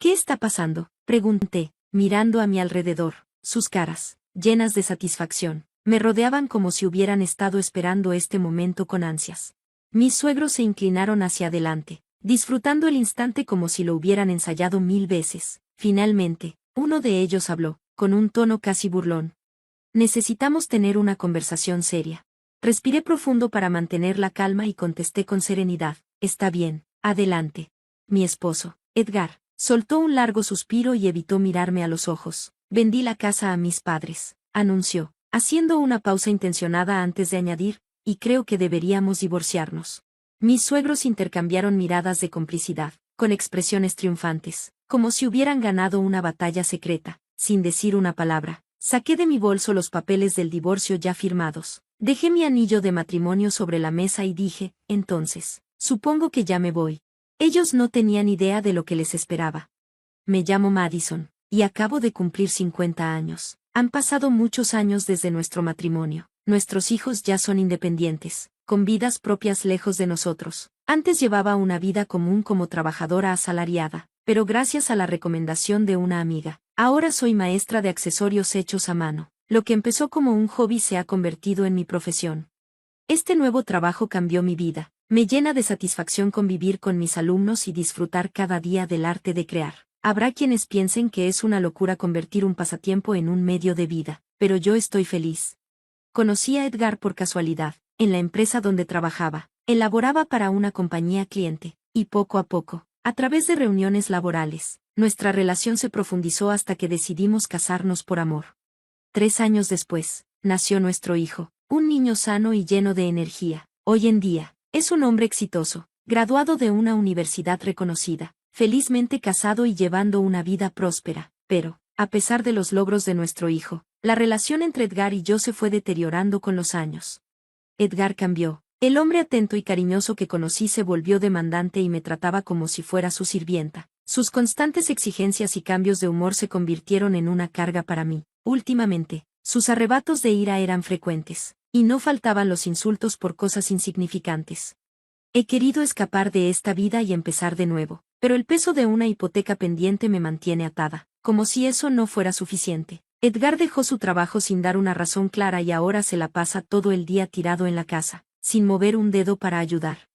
¿Qué está pasando?, pregunté, mirando a mi alrededor. Sus caras, llenas de satisfacción, me rodeaban como si hubieran estado esperando este momento con ansias. Mis suegros se inclinaron hacia adelante, disfrutando el instante como si lo hubieran ensayado 1000 veces. Finalmente, uno de ellos habló, con un tono casi burlón. Necesitamos tener una conversación seria. Respiré profundo para mantener la calma y contesté con serenidad. Está bien, adelante. Mi esposo, Edgar, soltó un largo suspiro y evitó mirarme a los ojos. Vendí la casa a mis padres, anunció, haciendo una pausa intencionada antes de añadir, y creo que deberíamos divorciarnos. Mis suegros intercambiaron miradas de complicidad, con expresiones triunfantes, como si hubieran ganado una batalla secreta, sin decir una palabra. Saqué de mi bolso los papeles del divorcio ya firmados. Dejé mi anillo de matrimonio sobre la mesa y dije, entonces, supongo que ya me voy. Ellos no tenían idea de lo que les esperaba. Me llamo Madison, y acabo de cumplir 50 años. Han pasado muchos años desde nuestro matrimonio. Nuestros hijos ya son independientes, con vidas propias lejos de nosotros. Antes llevaba una vida común como trabajadora asalariada, pero gracias a la recomendación de una amiga, ahora soy maestra de accesorios hechos a mano. Lo que empezó como un hobby se ha convertido en mi profesión. Este nuevo trabajo cambió mi vida. Me llena de satisfacción convivir con mis alumnos y disfrutar cada día del arte de crear. Habrá quienes piensen que es una locura convertir un pasatiempo en un medio de vida, pero yo estoy feliz. Conocí a Edgar por casualidad, en la empresa donde trabajaba. Elaboraba para una compañía cliente, y poco a poco, a través de reuniones laborales, nuestra relación se profundizó hasta que decidimos casarnos por amor. 3 años después, nació nuestro hijo, un niño sano y lleno de energía. Hoy en día, es un hombre exitoso, graduado de una universidad reconocida, felizmente casado y llevando una vida próspera. Pero, a pesar de los logros de nuestro hijo, la relación entre Edgar y yo se fue deteriorando con los años. Edgar cambió. El hombre atento y cariñoso que conocí se volvió demandante y me trataba como si fuera su sirvienta. Sus constantes exigencias y cambios de humor se convirtieron en una carga para mí. Últimamente, sus arrebatos de ira eran frecuentes, y no faltaban los insultos por cosas insignificantes. He querido escapar de esta vida y empezar de nuevo, pero el peso de una hipoteca pendiente me mantiene atada, como si eso no fuera suficiente. Edgar dejó su trabajo sin dar una razón clara y ahora se la pasa todo el día tirado en la casa, sin mover un dedo para ayudar.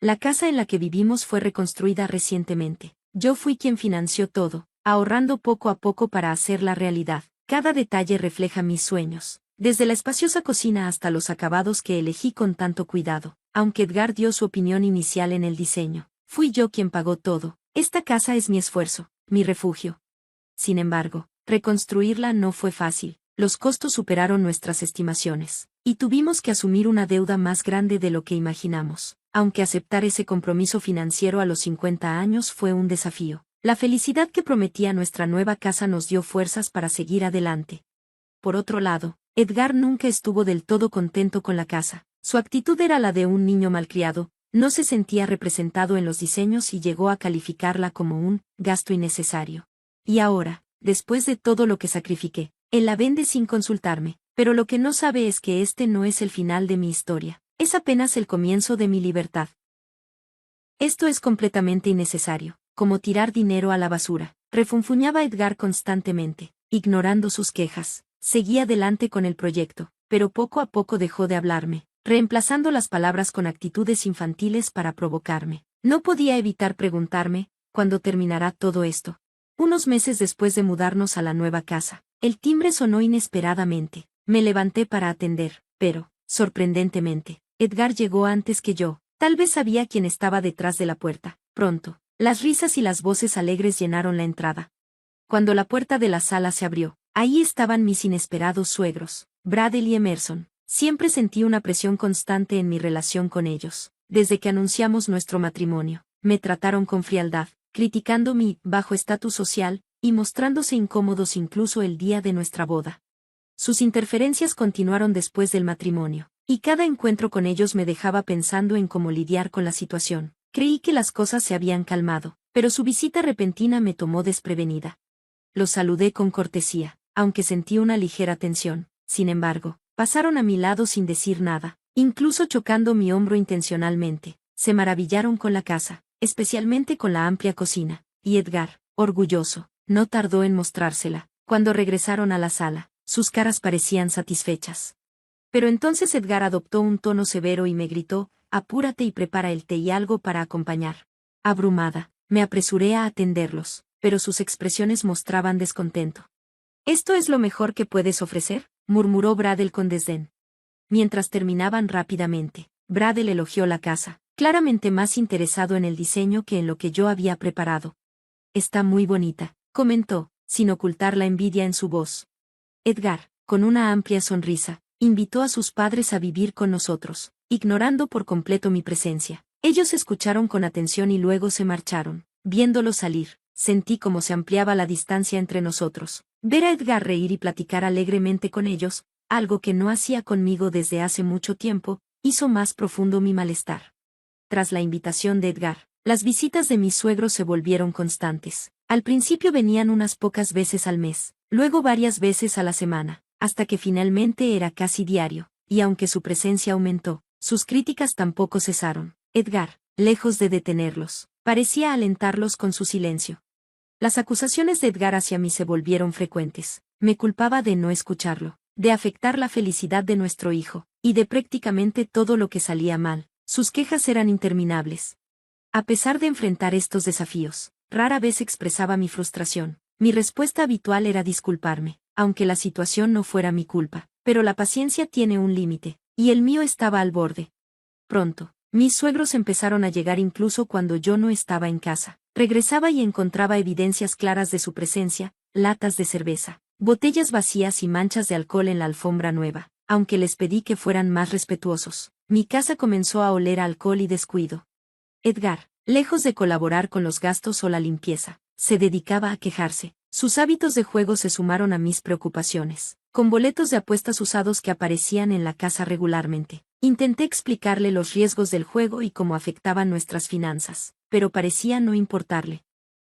La casa en la que vivimos fue reconstruida recientemente. Yo fui quien financió todo, ahorrando poco a poco para hacerla realidad. Cada detalle refleja mis sueños, desde la espaciosa cocina hasta los acabados que elegí con tanto cuidado. Aunque Edgar dio su opinión inicial en el diseño, fui yo quien pagó todo. Esta casa es mi esfuerzo, mi refugio. Sin embargo, reconstruirla no fue fácil. Los costos superaron nuestras estimaciones, y tuvimos que asumir una deuda más grande de lo que imaginamos. Aunque aceptar ese compromiso financiero a los 50 años fue un desafío, la felicidad que prometía nuestra nueva casa nos dio fuerzas para seguir adelante. Por otro lado, Edgar nunca estuvo del todo contento con la casa. Su actitud era la de un niño malcriado, no se sentía representado en los diseños y llegó a calificarla como un gasto innecesario. Y ahora, después de todo lo que sacrifiqué, él la vende sin consultarme, pero lo que no sabe es que este no es el final de mi historia, es apenas el comienzo de mi libertad. Esto es completamente innecesario, como tirar dinero a la basura, refunfuñaba Edgar constantemente, ignorando sus quejas. Seguí adelante con el proyecto, pero poco a poco dejó de hablarme, reemplazando las palabras con actitudes infantiles para provocarme. No podía evitar preguntarme, ¿cuándo terminará todo esto? Unos meses después de mudarnos a la nueva casa, el timbre sonó inesperadamente. Me levanté para atender, pero, sorprendentemente, Edgar llegó antes que yo. Tal vez sabía quién estaba detrás de la puerta. Pronto, las risas y las voces alegres llenaron la entrada. Cuando la puerta de la sala se abrió, ahí estaban mis inesperados suegros, Bradley y Emerson. Siempre sentí una presión constante en mi relación con ellos. Desde que anunciamos nuestro matrimonio, me trataron con frialdad, criticando mi bajo estatus social, y mostrándose incómodos incluso el día de nuestra boda. Sus interferencias continuaron después del matrimonio, y cada encuentro con ellos me dejaba pensando en cómo lidiar con la situación. Creí que las cosas se habían calmado, pero su visita repentina me tomó desprevenida. Los saludé con cortesía, aunque sentí una ligera tensión. Sin embargo, pasaron a mi lado sin decir nada, incluso chocando mi hombro intencionalmente. Se maravillaron con la casa, especialmente con la amplia cocina. Y Edgar, orgulloso. No tardó en mostrársela. Cuando regresaron a la sala, sus caras parecían satisfechas. Pero entonces Edgar adoptó un tono severo y me gritó: apúrate y prepara el té y algo para acompañar. Abrumada, me apresuré a atenderlos, pero sus expresiones mostraban descontento. ¿Esto es lo mejor que puedes ofrecer?, murmuró Bradel con desdén. Mientras terminaban rápidamente, Bradel elogió la casa, claramente más interesado en el diseño que en lo que yo había preparado. Está muy bonita, comentó, sin ocultar la envidia en su voz. Edgar, con una amplia sonrisa, invitó a sus padres a vivir con nosotros, ignorando por completo mi presencia. Ellos escucharon con atención y luego se marcharon. Viéndolo salir, sentí cómo se ampliaba la distancia entre nosotros. Ver a Edgar reír y platicar alegremente con ellos, algo que no hacía conmigo desde hace mucho tiempo, hizo más profundo mi malestar. Tras la invitación de Edgar, las visitas de mis suegros se volvieron constantes. Al principio venían unas pocas veces al mes, luego varias veces a la semana, hasta que finalmente era casi diario, y aunque su presencia aumentó, sus críticas tampoco cesaron. Edgar, lejos de detenerlos, parecía alentarlos con su silencio. Las acusaciones de Edgar hacia mí se volvieron frecuentes. Me culpaba de no escucharlo, de afectar la felicidad de nuestro hijo, y de prácticamente todo lo que salía mal. Sus quejas eran interminables. A pesar de enfrentar estos desafíos, rara vez expresaba mi frustración. Mi respuesta habitual era disculparme, aunque la situación no fuera mi culpa. Pero la paciencia tiene un límite, y el mío estaba al borde. Pronto, mis suegros empezaron a llegar incluso cuando yo no estaba en casa. Regresaba y encontraba evidencias claras de su presencia: latas de cerveza, botellas vacías y manchas de alcohol en la alfombra nueva. Aunque les pedí que fueran más respetuosos, mi casa comenzó a oler a alcohol y descuido. Edgar, lejos de colaborar con los gastos o la limpieza, se dedicaba a quejarse. Sus hábitos de juego se sumaron a mis preocupaciones, con boletos de apuestas usados que aparecían en la casa regularmente. Intenté explicarle los riesgos del juego y cómo afectaban nuestras finanzas, pero parecía no importarle.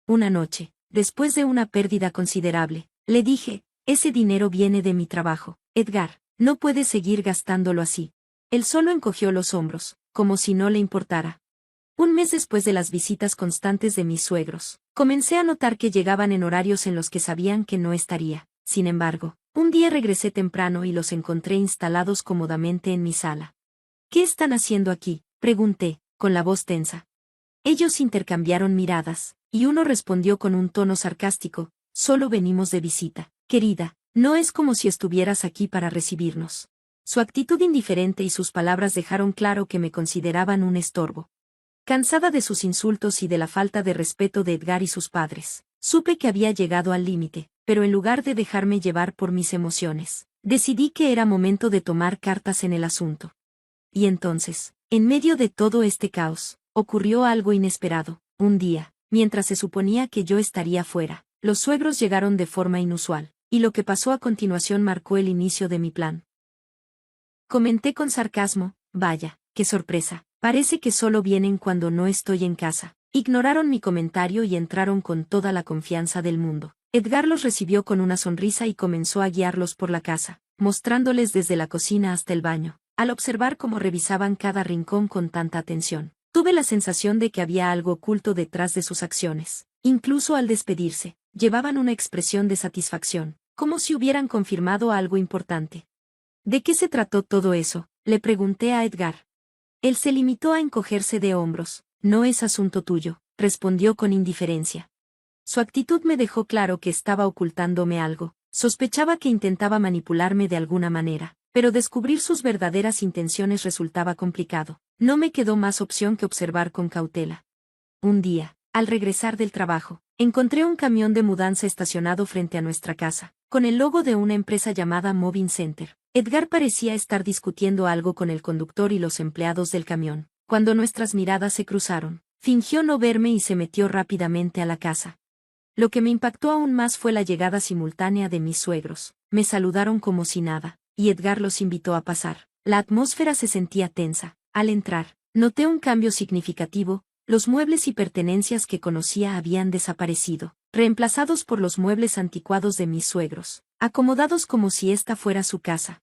Una noche, después de una pérdida considerable, le dije: ese dinero viene de mi trabajo, Edgar, no puedes seguir gastándolo así. Él solo encogió los hombros, como si no le importara. Un mes después de las visitas constantes de mis suegros, comencé a notar que llegaban en horarios en los que sabían que no estaría. Sin embargo, un día regresé temprano y los encontré instalados cómodamente en mi sala. ¿Qué están haciendo aquí?, pregunté, con la voz tensa. Ellos intercambiaron miradas, y uno respondió con un tono sarcástico: solo venimos de visita, querida, no es como si estuvieras aquí para recibirnos. Su actitud indiferente y sus palabras dejaron claro que me consideraban un estorbo. Cansada de sus insultos y de la falta de respeto de Edgar y sus padres, supe que había llegado al límite, pero en lugar de dejarme llevar por mis emociones, decidí que era momento de tomar cartas en el asunto. Y entonces, en medio de todo este caos, ocurrió algo inesperado. Un día, mientras se suponía que yo estaría fuera, los suegros llegaron de forma inusual, y lo que pasó a continuación marcó el inicio de mi plan. Comenté con sarcasmo: vaya, qué sorpresa. Parece que solo vienen cuando no estoy en casa. Ignoraron mi comentario y entraron con toda la confianza del mundo. Edgar los recibió con una sonrisa y comenzó a guiarlos por la casa, mostrándoles desde la cocina hasta el baño. Al observar cómo revisaban cada rincón con tanta atención, tuve la sensación de que había algo oculto detrás de sus acciones. Incluso al despedirse, llevaban una expresión de satisfacción, como si hubieran confirmado algo importante. ¿De qué se trató todo eso?, le pregunté a Edgar. Él se limitó a encogerse de hombros. No es asunto tuyo, respondió con indiferencia. Su actitud me dejó claro que estaba ocultándome algo. Sospechaba que intentaba manipularme de alguna manera, pero descubrir sus verdaderas intenciones resultaba complicado. No me quedó más opción que observar con cautela. Un día, al regresar del trabajo, encontré un camión de mudanza estacionado frente a nuestra casa, con el logo de una empresa llamada Moving Center. Edgar parecía estar discutiendo algo con el conductor y los empleados del camión. Cuando nuestras miradas se cruzaron, fingió no verme y se metió rápidamente a la casa. Lo que me impactó aún más fue la llegada simultánea de mis suegros. Me saludaron como si nada, y Edgar los invitó a pasar. La atmósfera se sentía tensa. Al entrar, noté un cambio significativo. Los muebles y pertenencias que conocía habían desaparecido, reemplazados por los muebles anticuados de mis suegros, acomodados como si esta fuera su casa.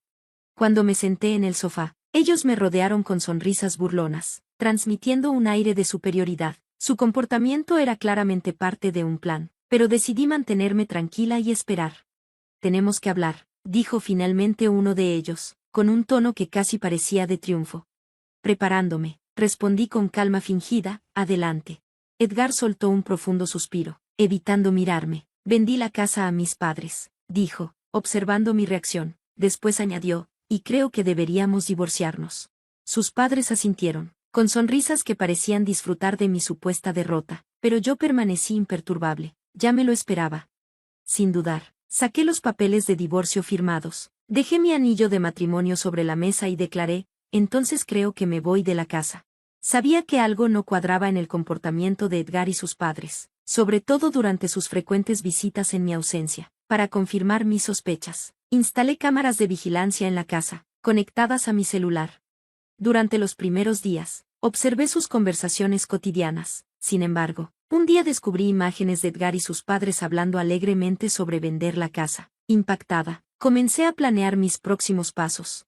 Cuando me senté en el sofá, ellos me rodearon con sonrisas burlonas, transmitiendo un aire de superioridad. Su comportamiento era claramente parte de un plan. pero decidí mantenerme tranquila y esperar. Tenemos que hablar, dijo finalmente uno de ellos, con un tono que casi parecía de triunfo. Preparándome, respondí con calma fingida, adelante. Edgar soltó un profundo suspiro, evitando mirarme. Vendí la casa a mis padres, dijo, observando mi reacción. Después añadió, y creo que deberíamos divorciarnos. Sus padres asintieron, con sonrisas que parecían disfrutar de mi supuesta derrota, pero yo permanecí imperturbable, ya me lo esperaba. Sin dudar, saqué los papeles de divorcio firmados, dejé mi anillo de matrimonio sobre la mesa y declaré, entonces creo que me voy de la casa. Sabía que algo no cuadraba en el comportamiento de Edgar y sus padres, sobre todo durante sus frecuentes visitas en mi ausencia. Para confirmar mis sospechas, instalé cámaras de vigilancia en la casa, conectadas a mi celular. Durante los primeros días, observé sus conversaciones cotidianas. Sin embargo, un día descubrí imágenes de Edgar y sus padres hablando alegremente sobre vender la casa. Impactada, comencé a planear mis próximos pasos.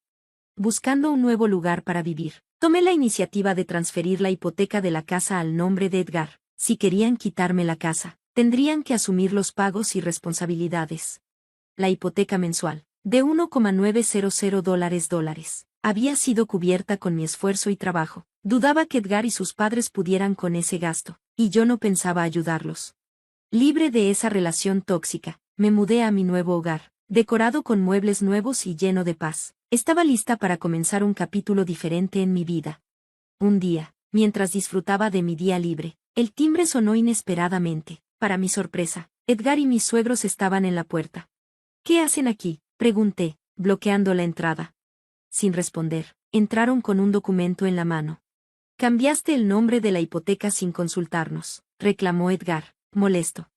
Buscando un nuevo lugar para vivir, tomé la iniciativa de transferir la hipoteca de la casa al nombre de Edgar. Si querían quitarme la casa, tendrían que asumir los pagos y responsabilidades. La hipoteca mensual, de $1,900 había sido cubierta con mi esfuerzo y trabajo. Dudaba que Edgar y sus padres pudieran con ese gasto, y yo no pensaba ayudarlos. Libre de esa relación tóxica, me mudé a mi nuevo hogar, decorado con muebles nuevos y lleno de paz. Estaba lista para comenzar un capítulo diferente en mi vida. Un día, mientras disfrutaba de mi día libre, el timbre sonó inesperadamente. Para mi sorpresa, Edgar y mis suegros estaban en la puerta. ¿Qué hacen aquí?, pregunté, bloqueando la entrada. Sin responder, entraron con un documento en la mano. Cambiaste el nombre de la hipoteca sin consultarnos, reclamó Edgar, molesto.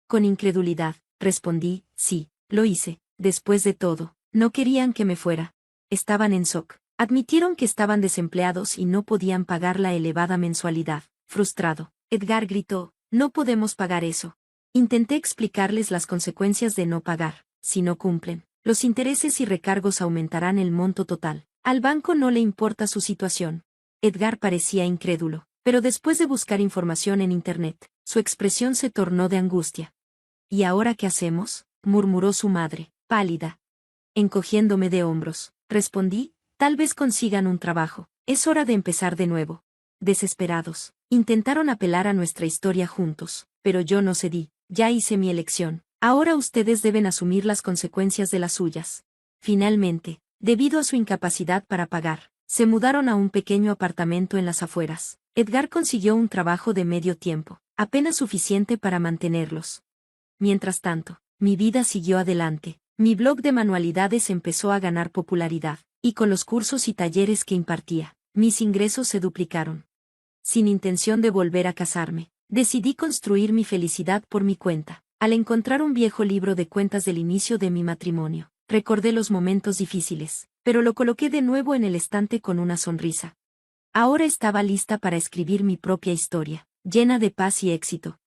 Con incredulidad, respondí, sí, lo hice. Después de todo, no querían que me fuera. Estaban en shock. Admitieron que estaban desempleados y no podían pagar la elevada mensualidad. Frustrado, Edgar gritó, no podemos pagar eso. Intenté explicarles las consecuencias de no pagar. Si no cumplen, los intereses y recargos aumentarán el monto total. Al banco no le importa su situación. Edgar parecía incrédulo, pero después de buscar información en Internet, su expresión se tornó de angustia. ¿Y ahora qué hacemos?, murmuró su madre, pálida. Encogiéndome de hombros, respondí, tal vez consigan un trabajo. Es hora de empezar de nuevo. Desesperados, intentaron apelar a nuestra historia juntos, pero yo no cedí. Ya hice mi elección. Ahora ustedes deben asumir las consecuencias de las suyas. Finalmente, debido a su incapacidad para pagar, se mudaron a un pequeño apartamento en las afueras. Edgar consiguió un trabajo de medio tiempo, apenas suficiente para mantenerlos. Mientras tanto, mi vida siguió adelante. Mi blog de manualidades empezó a ganar popularidad, y con los cursos y talleres que impartía, mis ingresos se duplicaron. Sin intención de volver a casarme, decidí construir mi felicidad por mi cuenta. Al encontrar un viejo libro de cuentas del inicio de mi matrimonio, recordé los momentos difíciles, pero lo coloqué de nuevo en el estante con una sonrisa. Ahora estaba lista para escribir mi propia historia, llena de paz y éxito.